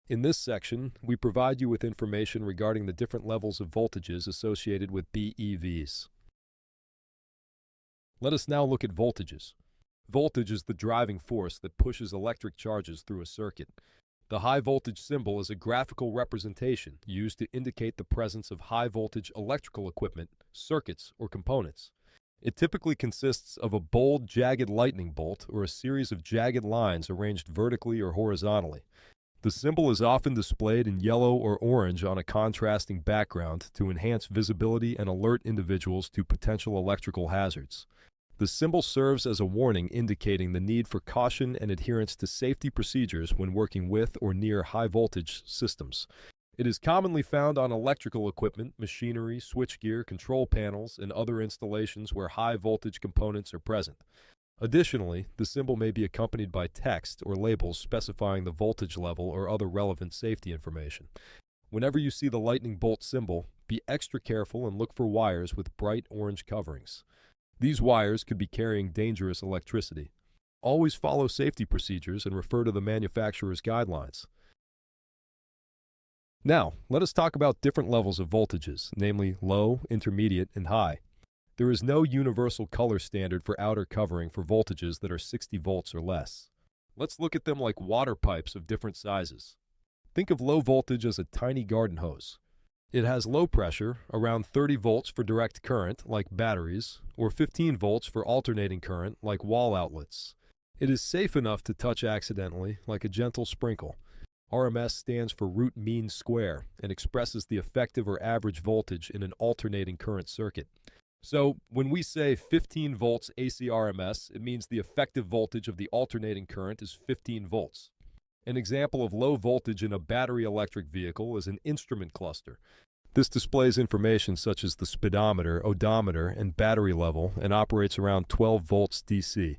In this section, we provide you with information regarding the different levels of voltages associated with BEVs. Let us now look at voltages. Voltage is the driving force that pushes electric charges through a circuit. The high voltage symbol is a graphical representation used to indicate the presence of high voltage electrical equipment, circuits, or components. It typically consists of a bold, jagged lightning bolt or a series of jagged lines arranged vertically or horizontally. The symbol is often displayed in yellow or orange on a contrasting background to enhance visibility and alert individuals to potential electrical hazards. The symbol serves as a warning indicating the need for caution and adherence to safety procedures when working with or near high-voltage systems. It is commonly found on electrical equipment, machinery, switchgear, control panels, and other installations where high-voltage components are present. Additionally, the symbol may be accompanied by text or labels specifying the voltage level or other relevant safety information. Whenever you see the lightning bolt symbol, be extra careful and look for wires with bright orange coverings. These wires could be carrying dangerous electricity. Always follow safety procedures and refer to the manufacturer's guidelines. Now, let us talk about different levels of voltages, namely low, intermediate, and high. There is no universal color standard for outer covering for voltages that are 60 volts or less. Let's look at them like water pipes of different sizes. Think of low voltage as a tiny garden hose. It has low pressure, around 30 volts for direct current, like batteries, or 15 volts for alternating current, like wall outlets. It is safe enough to touch accidentally, like a gentle sprinkle. RMS stands for root mean square and expresses the effective or average voltage in an alternating current circuit. So, when we say 15 volts AC RMS, it means the effective voltage of the alternating current is 15 volts. An example of low voltage in a battery electric vehicle is an instrument cluster. This displays information such as the speedometer, odometer, and battery level and operates around 12 volts DC.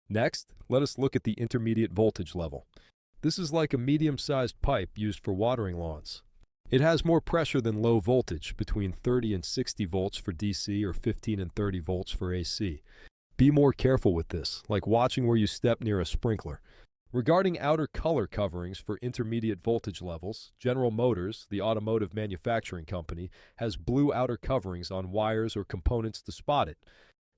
Next, let us look at the intermediate voltage level. This is like a medium-sized pipe used for watering lawns. It has more pressure than low voltage, between 30 and 60 volts for DC or 15 and 30 volts for AC. Be more careful with this, like watching where you step near a sprinkler. Regarding outer color coverings for intermediate voltage levels, General Motors, the automotive manufacturing company, has blue outer coverings on wires or components to spot it.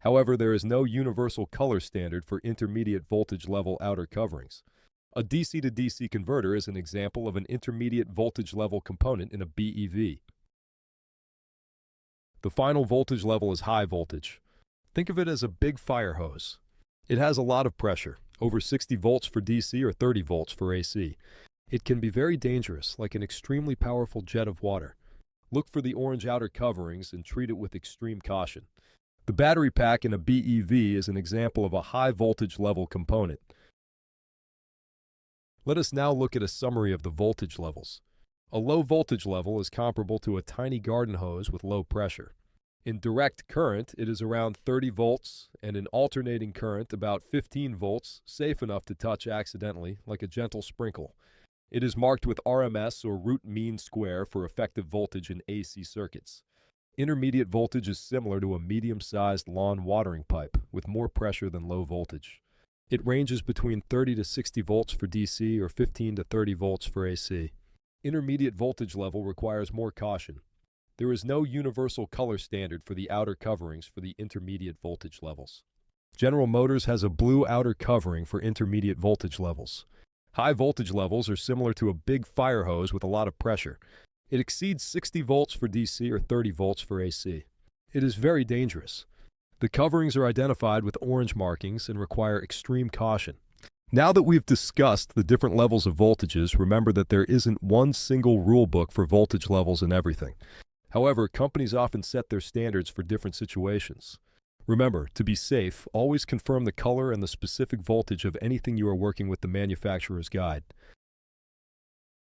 However, there is no universal color standard for intermediate voltage level outer coverings. A DC to DC converter is an example of an intermediate voltage level component in a BEV. The final voltage level is high voltage. Think of it as a big fire hose. It has a lot of pressure, over 60 volts for DC or 30 volts for AC. It can be very dangerous, like an extremely powerful jet of water. Look for the orange outer coverings and treat it with extreme caution. The battery pack in a BEV is an example of a high voltage level component. Let us now look at a summary of the voltage levels. A low voltage level is comparable to a tiny garden hose with low pressure. In direct current, it is around 30 volts, and in alternating current, about 15 volts, safe enough to touch accidentally, like a gentle sprinkle. It is marked with RMS or root mean square for effective voltage in AC circuits. Intermediate voltage is similar to a medium-sized lawn watering pipe, with more pressure than low voltage. It ranges between 30 to 60 volts for DC or 15 to 30 volts for AC. Intermediate voltage level requires more caution. There is no universal color standard for the outer coverings for the intermediate voltage levels. General Motors has a blue outer covering for intermediate voltage levels. High voltage levels are similar to a big fire hose with a lot of pressure. It exceeds 60 volts for DC or 30 volts for AC. It is very dangerous. The coverings are identified with orange markings and require extreme caution. Now that we've discussed the different levels of voltages, remember that there isn't one single rule book for voltage levels and everything. However, companies often set their standards for different situations. Remember, to be safe, always confirm the color and the specific voltage of anything you are working with the manufacturer's guide.